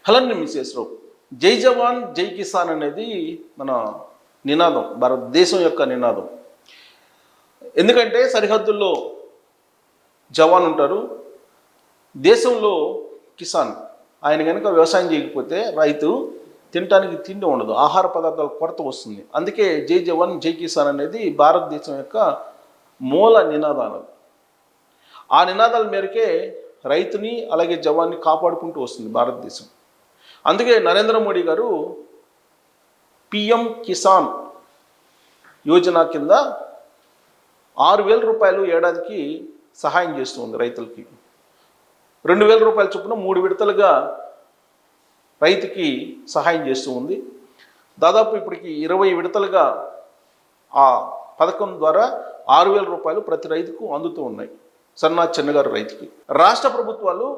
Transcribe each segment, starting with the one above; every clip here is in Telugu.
హలో మిస్సెస్రావు. జై జవాన్ జై కిసాన్ అనేది మన నినాదం, భారతదేశం యొక్క నినాదం. ఎందుకంటే సరిహద్దుల్లో జవాన్ ఉంటారు, దేశంలో కిసాన్. ఆయన కనుక వ్యవసాయం చేయకపోతే రైతు తినడానికి తిండి ఉండదు, ఆహార పదార్థాల కొరత వస్తుంది. అందుకే జై జవాన్ జై కిసాన్ అనేది భారతదేశం యొక్క మూల నినాదాలు. ఆ నినాదాల మేరకే రైతుని అలాగే జవాన్ని కాపాడుకుంటూ వస్తుంది భారతదేశం. అందుకే నరేంద్ర మోడీ గారు పిఎం కిసాన్ యోజన కింద 6,000 రూపాయలు ఏడాదికి సహాయం చేస్తూ ఉంది రైతులకి. 2,000 రూపాయల చొప్పున 3 విడతలుగా రైతుకి సహాయం చేస్తూ ఉంది. దాదాపు ఇప్పటికి 20 విడతలుగా ఆ పథకం ద్వారా 6,000 రూపాయలు ప్రతి రైతుకు అందుతూ ఉన్నాయి, సన్న చిన్నగారు రైతుకి. రాష్ట్ర ప్రభుత్వాలు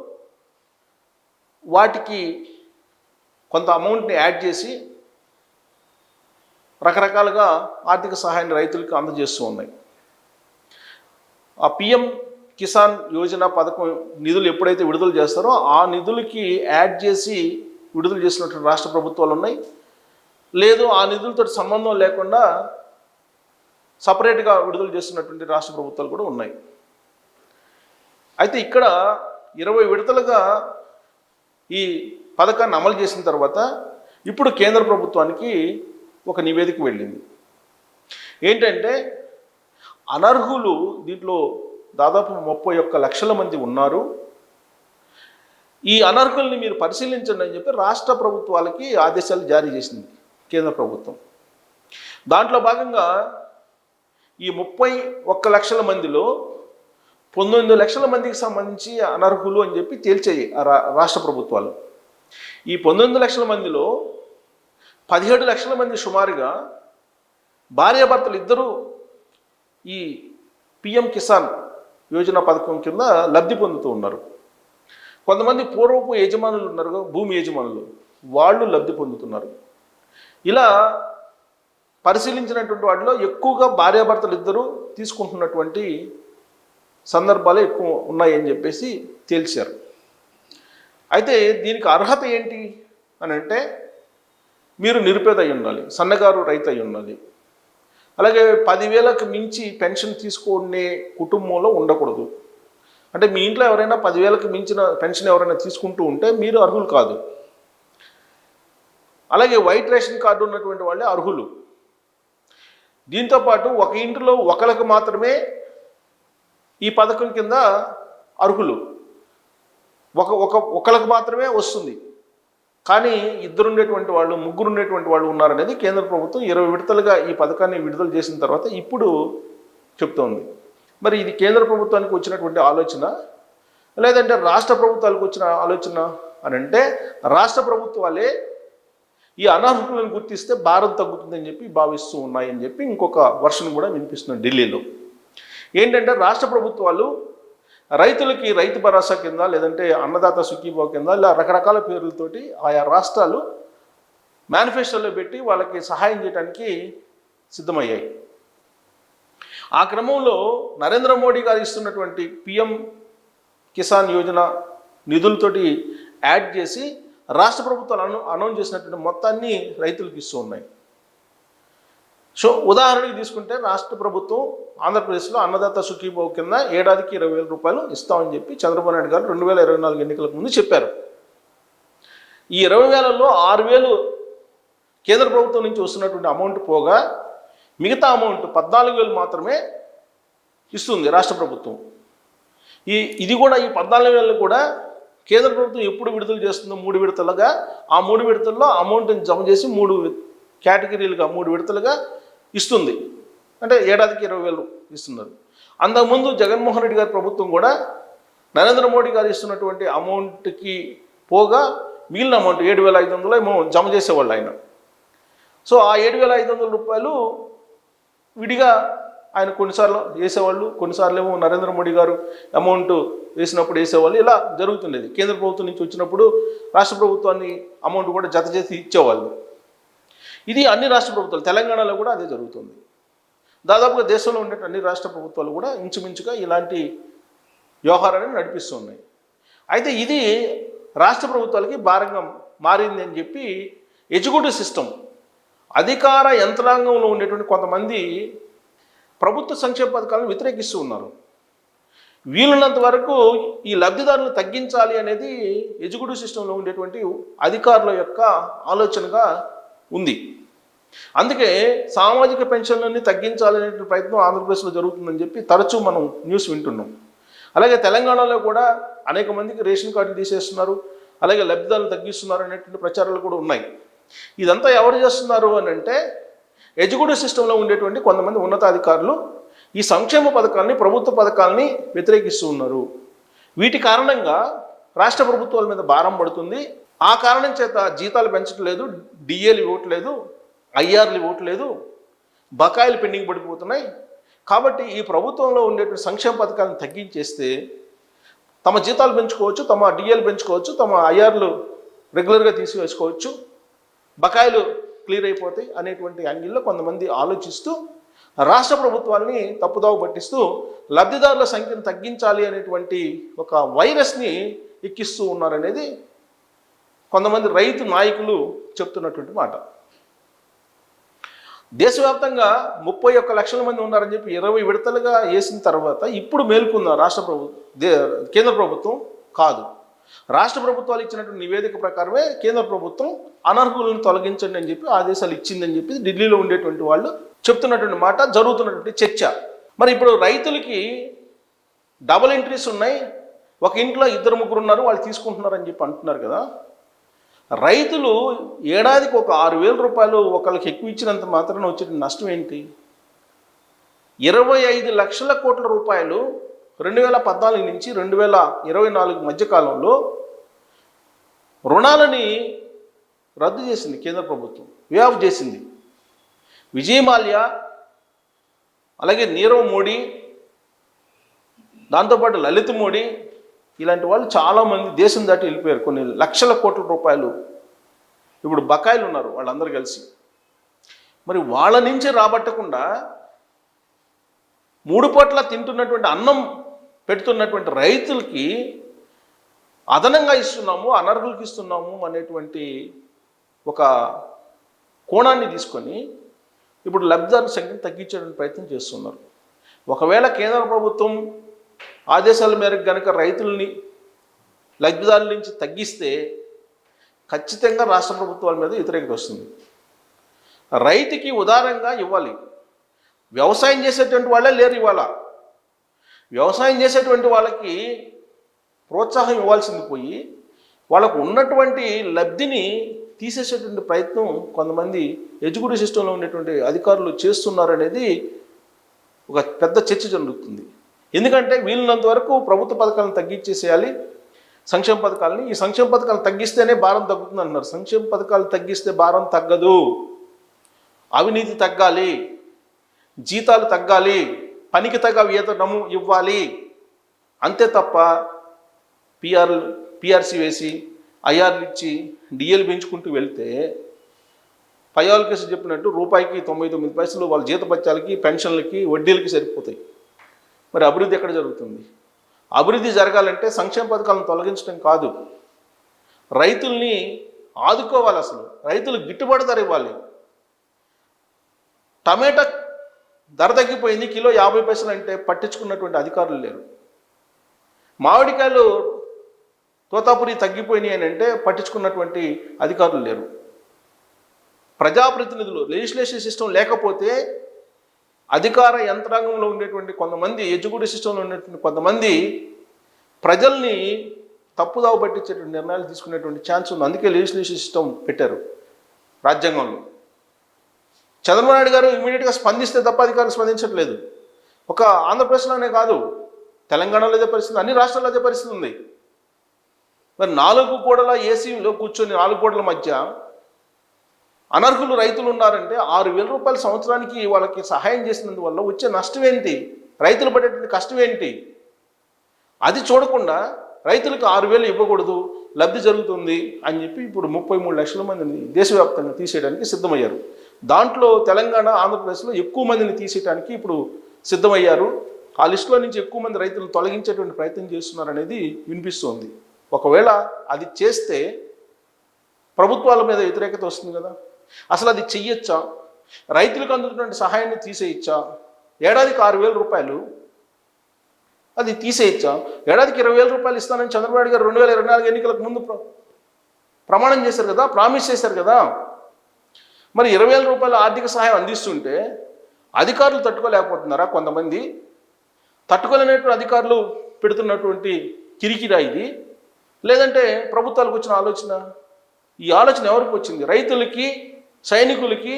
వాటికి కొంత అమౌంట్ని యాడ్ చేసి రకరకాలుగా ఆర్థిక సహాయాన్ని రైతులకు అందజేస్తూ ఉన్నాయి. ఆ పిఎం కిసాన్ యోజన పథకం నిధులు ఎప్పుడైతే విడుదల చేస్తారో ఆ నిధులకి యాడ్ చేసి విడుదల చేసినటువంటి రాష్ట్ర ప్రభుత్వాలు ఉన్నాయి. లేదు ఆ నిధులతో సంబంధం లేకుండా సపరేట్గా విడుదల చేస్తున్నటువంటి రాష్ట్ర ప్రభుత్వాలు కూడా ఉన్నాయి. అయితే ఇక్కడ 20 విడతలుగా ఈ పథకాన్ని అమలు చేసిన తర్వాత ఇప్పుడు కేంద్ర ప్రభుత్వానికి ఒక నివేదిక వెళ్ళింది. ఏంటంటే అనర్హులు దీంట్లో దాదాపు 31 లక్షల మంది ఉన్నారు. ఈ అనర్హుల్ని మీరు పరిశీలించండి అని చెప్పి రాష్ట్ర ప్రభుత్వాలకి ఆదేశాలు జారీ చేసింది కేంద్ర ప్రభుత్వం. దాంట్లో భాగంగా ఈ 31 లక్షల మందిలో 19 లక్షల మందికి సంబంధించి అనర్హులు అని చెప్పి తేల్చాయి రాష్ట్ర ప్రభుత్వాలు. ఈ 19 లక్షల మందిలో 17 లక్షల మంది సుమారుగా భార్యాభర్తలు ఇద్దరూ ఈ పిఎం కిసాన్ యోజన పథకం కింద లబ్ధి పొందుతూ ఉన్నారు. కొంతమంది పూర్వపు యజమానులు ఉన్నారు, భూమి యజమానులు, వాళ్ళు లబ్ధి పొందుతున్నారు. ఇలా పరిశీలించినటువంటి వాటిలో ఎక్కువగా భార్యాభర్తలు ఇద్దరూ తీసుకుంటున్నటువంటి సందర్భాలు ఎక్కువ ఉన్నాయని చెప్పేసి తేల్చారు. అయితే దీనికి అర్హత ఏంటి అని అంటే మీరు నిరుపేద అయి ఉండాలి, సన్నగారు రైతు అయి ఉండాలి, అలాగే 10,000కి మించి పెన్షన్ తీసుకునే కుటుంబంలో ఉండకూడదు. అంటే మీ ఇంట్లో ఎవరైనా 10,000కి మించిన పెన్షన్ ఎవరైనా తీసుకుంటూ ఉంటే మీరు అర్హులు కాదు. అలాగే వైట్ రేషన్ కార్డు ఉన్నటువంటి వాళ్ళే అర్హులు. దీంతోపాటు ఒక ఇంటిలో ఒకరికి మాత్రమే ఈ పథకం కింద అర్హులు, ఒకరికి మాత్రమే వస్తుంది. కానీ ఇద్దరుండేటువంటి వాళ్ళు, ముగ్గురుండేటువంటి వాళ్ళు ఉన్నారనేది కేంద్ర ప్రభుత్వం 20 విడతలుగా ఈ పథకాన్ని విడుదల చేసిన తర్వాత ఇప్పుడు చెప్తోంది. మరి ఇది కేంద్ర ప్రభుత్వానికి వచ్చినటువంటి ఆలోచన లేదంటే రాష్ట్ర ప్రభుత్వాలకు వచ్చిన ఆలోచన అని అంటే రాష్ట్ర ప్రభుత్వాలే ఈ అనర్హులను గుర్తిస్తే భారం తగ్గుతుందని చెప్పి భావిస్తూ ఉన్నాయని చెప్పి ఇంకొక వర్షన్ కూడా వినిపిస్తుంది ఢిల్లీలో. ఏంటంటే రాష్ట్ర ప్రభుత్వాలు రైతులకి రైతు భరోసా కింద లేదంటే అన్నదాత సుఖీభావ కింద ఇలా రకరకాల పేర్లతోటి ఆయా రాష్ట్రాలు మేనిఫెస్టోలో పెట్టి వాళ్ళకి సహాయం చేయడానికి సిద్ధమయ్యాయి. ఆ క్రమంలో నరేంద్ర మోడీ గారు ఇస్తున్నటువంటి పిఎం కిసాన్ యోజన నిధులతోటి యాడ్ చేసి రాష్ట్ర ప్రభుత్వాలు అనౌన్స్ చేసినటువంటి మొత్తాన్ని రైతులకు ఇస్తూ ఉన్నాయి. సో ఉదాహరణకి తీసుకుంటే రాష్ట్ర ప్రభుత్వం ఆంధ్రప్రదేశ్లో అన్నదాత సుఖీభావ కింద ఏడాదికి 20,000 రూపాయలు ఇస్తామని చెప్పి చంద్రబాబు నాయుడు గారు 2024 ఎన్నికలకు ముందు చెప్పారు. ఈ 20,000లో 6,000 కేంద్ర ప్రభుత్వం నుంచి వస్తున్నటువంటి అమౌంట్ పోగా మిగతా అమౌంట్ 14,000 మాత్రమే ఇస్తుంది రాష్ట్ర ప్రభుత్వం. ఇది కూడా ఈ 14,000 కూడా కేంద్ర ప్రభుత్వం ఎప్పుడు విడుదల చేస్తుందో 3 విడతలుగా, ఆ 3 విడతల్లో అమౌంట్ని జమ చేసి 3 కేటగిరీలుగా 3 విడతలుగా ఇస్తుంది. అంటే ఏడాదికి 20,000 ఇస్తున్నారు. అంతకుముందు జగన్మోహన్ రెడ్డి గారి ప్రభుత్వం కూడా నరేంద్ర మోడీ గారు ఇస్తున్నటువంటి అమౌంట్కి పోగా మిగిలిన అమౌంట్ 7,500 ఏమో జమ చేసేవాళ్ళు ఆయన. సో ఆ 7,500 రూపాయలు విడిగా ఆయన కొన్నిసార్లు వేసేవాళ్ళు, కొన్నిసార్లు ఏమో నరేంద్ర మోడీ గారు అమౌంట్ వేసినప్పుడు వేసేవాళ్ళు. ఇలా జరుగుతుండేది. కేంద్ర ప్రభుత్వం నుంచి వచ్చినప్పుడు రాష్ట్ర ప్రభుత్వాన్ని అమౌంట్ కూడా జత చేసి ఇచ్చేవాళ్ళు. ఇది అన్ని రాష్ట్ర ప్రభుత్వాలు, తెలంగాణలో కూడా అదే జరుగుతుంది. దాదాపుగా దేశంలో ఉండే అన్ని రాష్ట్ర ప్రభుత్వాలు కూడా ఇంచుమించుగా ఇలాంటి వ్యవహారాన్ని నడిపిస్తున్నాయి. అయితే ఇది రాష్ట్ర ప్రభుత్వాలకి భారంగా మారింది అని చెప్పి ఎగ్జిక్యూటివ్ సిస్టమ్ అధికార యంత్రాంగంలో ఉండేటువంటి కొంతమంది ప్రభుత్వ సంక్షేమ పథకాలను వ్యతిరేకిస్తూ ఉన్నారు. వీలున్నంత వరకు ఈ లబ్ధిదారులను తగ్గించాలి అనేది ఎగ్జిక్యూటివ్ సిస్టంలో ఉండేటువంటి అధికారుల యొక్క ఆలోచనగా ఉంది. అందుకే సామాజిక పెన్షన్లన్నీ తగ్గించాలనే ప్రయత్నం ఆంధ్రప్రదేశ్లో జరుగుతుందని చెప్పి తరచూ మనం న్యూస్ వింటున్నాం. అలాగే తెలంగాణలో కూడా అనేక మందికి రేషన్ కార్డులు తీసేస్తున్నారు, అలాగే లబ్ధిదారులు తగ్గిస్తున్నారు అనేటువంటి ప్రచారాలు కూడా ఉన్నాయి. ఇదంతా ఎవరు చేస్తున్నారు అని అంటే ఎగ్జిక్యూటివ్ సిస్టంలో ఉండేటువంటి కొంతమంది ఉన్నతాధికారులు ఈ సంక్షేమ పథకాలని, ప్రభుత్వ పథకాలని వ్యతిరేకిస్తూ ఉన్నారు. వీటి కారణంగా రాష్ట్ర ప్రభుత్వాల మీద భారం పడుతుంది. ఆ కారణం చేత జీతాలు పెంచట్లేదు, డిఏలు ఇవ్వట్లేదు, ఐఆర్లు ఇవ్వట్లేదు, బకాయిలు పెండింగ్ పడిపోతున్నాయి. కాబట్టి ఈ ప్రభుత్వంలో ఉండేటువంటి సంక్షేమ పథకాలను తగ్గించేస్తే తమ జీతాలు పెంచుకోవచ్చు, తమ డిఏలు పెంచుకోవచ్చు, తమ ఐఆర్లు రెగ్యులర్గా తీసివేసుకోవచ్చు, బకాయిలు క్లియర్ అయిపోతాయి అనేటువంటి యాంగిల్లో కొంతమంది ఆలోచిస్తూ రాష్ట్ర ప్రభుత్వాన్ని తప్పుదావ పట్టిస్తూ లబ్ధిదారుల సంఖ్యను తగ్గించాలి అనేటువంటి ఒక వైరస్ని ఎక్కిస్తూ ఉన్నారనేది కొంతమంది రైతు నాయకులు చెప్తున్నటువంటి మాట. దేశవ్యాప్తంగా 31 లక్షల మంది ఉన్నారని చెప్పి 20 విడతలుగా వేసిన తర్వాత ఇప్పుడు మేల్కొన్న కేంద్ర ప్రభుత్వం కాదు. రాష్ట్ర ప్రభుత్వాలు ఇచ్చినటువంటి నివేదిక ప్రకారమే కేంద్ర ప్రభుత్వం అనర్హులను తొలగించండి అని చెప్పి ఆదేశాలు ఇచ్చిందని చెప్పి ఢిల్లీలో ఉండేటువంటి వాళ్ళు చెప్తున్నటువంటి మాట, జరుగుతున్నటువంటి చర్చ. మరి ఇప్పుడు రైతులకి డబుల్ ఎంట్రీస్ ఉన్నాయి, ఒక ఇంట్లో 2-3 ఉన్నారు, వాళ్ళు తీసుకుంటున్నారని చెప్పి అంటున్నారు కదా. రైతులు ఏడాదికి ఒక 6,000 రూపాయలు ఒకళ్ళకి ఎక్కువ ఇచ్చినంత మాత్రాన వచ్చే నష్టం ఏంటి? 25 లక్షల కోట్ల రూపాయలు 2014 నుంచి 2024 మధ్యకాలంలో రుణాలని రద్దు చేసింది కేంద్ర ప్రభుత్వం, వే ఆఫ్ చేసింది. విజయ్ మాల్యా, అలాగే నీరవ్ మోడీ, దాంతోపాటు లలిత్ మోడీ, ఇలాంటి వాళ్ళు చాలామంది దేశం దాటి వెళ్ళిపోయారు. కొన్ని లక్షల కోట్ల రూపాయలు ఇప్పుడు బకాయిలు ఉన్నారు వాళ్ళందరూ కలిసి. మరి వాళ్ళ నుంచి రాబట్టకుండా 3 పూట్ల తింటున్నటువంటి అన్నం పెడుతున్నటువంటి రైతులకి అదనంగా ఇస్తున్నాము, అనర్హులకి ఇస్తున్నాము అనేటువంటి ఒక కోణాన్ని తీసుకొని ఇప్పుడు లబ్ధిదారుల సంఖ్యను తగ్గించడానికి ప్రయత్నం చేస్తున్నారు. ఒకవేళ కేంద్ర ప్రభుత్వం ఆదేశాల మేరకు కనుక రైతుల్ని లబ్ధిదారుల నుంచి తగ్గిస్తే ఖచ్చితంగా రాష్ట్ర ప్రభుత్వాల మీద వ్యతిరేకత వస్తుంది. రైతుకి ఉదారంగా ఇవ్వాలి. వ్యవసాయం చేసేటువంటి వాళ్ళే లేరు ఇవాళ. వ్యవసాయం చేసేటువంటి వాళ్ళకి ప్రోత్సాహం ఇవ్వాల్సింది పోయి వాళ్ళకు ఉన్నటువంటి లబ్ధిని తీసేసేటువంటి ప్రయత్నం కొంతమంది ఎగ్జిక్యూటివ్ సిస్టంలో ఉండేటువంటి అధికారులు చేస్తున్నారనేది ఒక పెద్ద చర్చ జరుగుతుంది. ఎందుకంటే వీలున్నంత వరకు ప్రభుత్వ పథకాలను తగ్గించేసేయాలి, సంక్షేమ పథకాలని. ఈ సంక్షేమ పథకాలు తగ్గిస్తేనే భారం తగ్గుతుంది అంటున్నారు. సంక్షేమ పథకాలు తగ్గిస్తే భారం తగ్గదు. అవినీతి తగ్గాలి, జీతాలు తగ్గాలి, పనికి తగ్గ వేతనము ఇవ్వాలి. అంతే తప్ప పిఆర్సీ వేసి ఐఆర్లు ఇచ్చి డిఎల్ పెంచుకుంటూ వెళ్తే పయ్యాల కేసు చెప్పినట్టు రూపాయికి 99 పైసలు వాళ్ళ జీతపత్యాలకి, పెన్షన్లకి, వడ్డీలకి సరిపోతాయి. మరి అభివృద్ధి ఎక్కడ జరుగుతుంది? అభివృద్ధి జరగాలంటే సంక్షేమ పథకాలను తొలగించడం కాదు, రైతుల్ని ఆదుకోవాలి. అసలు రైతులు గిట్టుబాటు ధర ఇవ్వాలి. టమాటా ధర తగ్గిపోయింది, కిలో 50 పైసలు అంటే పట్టించుకున్నటువంటి అధికారులు లేరు. మామిడికాయలు తోతాపురి తగ్గిపోయినాయి అని అంటే పట్టించుకున్నటువంటి అధికారులు లేరు. ప్రజాప్రతినిధులు, లెజిస్లేషన్ సిస్టమ్ లేకపోతే అధికార యంత్రాంగంలో ఉండేటువంటి కొంతమంది, ఎగ్జిక్యూటివ్ సిస్టంలో ఉండేటువంటి కొంతమంది ప్రజల్ని తప్పుదావ పట్టించేటువంటి నిర్ణయాలు తీసుకునేటువంటి ఛాన్స్ ఉంది. అందుకే లెజిస్లేషన్ సిస్టమ్ పెట్టారు రాజ్యాంగంలో. చంద్రబాబు నాయుడు గారు ఇమీడియట్గా స్పందిస్తే తప్ప అధికారులు స్పందించట్లేదు. ఒక ఆంధ్రప్రదేశ్లోనే కాదు, తెలంగాణలో అదే పరిస్థితి, అన్ని రాష్ట్రాల్లో అదే పరిస్థితి ఉంది. మరి 4 గోడల ఏసీలో కూర్చొని 4 గోడల మధ్య అనర్హులు రైతులు ఉన్నారంటే 6,000 రూపాయలు సంవత్సరానికి వాళ్ళకి సహాయం చేసినందువల్ల వచ్చే నష్టం ఏంటి? రైతులు పడేటువంటి కష్టం ఏంటి? అది చూడకుండా రైతులకు 6,000 ఇవ్వకూడదు, లబ్ధి జరుగుతుంది అని చెప్పి ఇప్పుడు 33 లక్షల మందిని దేశవ్యాప్తంగా తీసేయడానికి సిద్ధమయ్యారు. దాంట్లో తెలంగాణ, ఆంధ్రప్రదేశ్లో ఎక్కువ మందిని తీసేయడానికి ఇప్పుడు సిద్ధమయ్యారు. ఆ లిస్టులో నుంచి ఎక్కువ మంది రైతులను తొలగించేటువంటి ప్రయత్నం చేస్తున్నారు అనేది వినిపిస్తోంది. ఒకవేళ అది చేస్తే ప్రభుత్వాల మీద వ్యతిరేకత వస్తుంది కదా. అసలు అది చెయ్యొచ్చా? రైతులకు అందుతున్నటువంటి సహాయాన్ని తీసేయచ్చా? ఏడాదికి 6,000 రూపాయలు అది తీసేయచ్చా? ఏడాదికి 20,000 రూపాయలు ఇస్తానని చంద్రబాబు నాయుడు గారు 2024 ఎన్నికలకు ముందు ప్రమాణం చేశారు కదా, ప్రామిస్ చేశారు కదా. మరి 20,000 రూపాయల ఆర్థిక సహాయం అందిస్తుంటే అధికారులు తట్టుకోలేకపోతున్నారా? కొంతమంది తట్టుకోలేనటువంటి అధికారులు పెడుతున్నటువంటి కిరికిరా ఇది. లేదంటే ప్రభుత్వాలకు వచ్చిన ఆలోచన? ఈ ఆలోచన ఎవరికి వచ్చింది? రైతులకి, సైనికులకి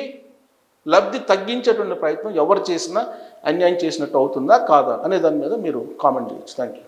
లబ్ధి తగ్గించేటువంటి ప్రయత్నం ఎవరు చేసినా అన్యాయం చేసినట్టు అవుతుందా కాదా అనే దాని మీద మీరు కామెంట్ చేయొచ్చు. Thank you.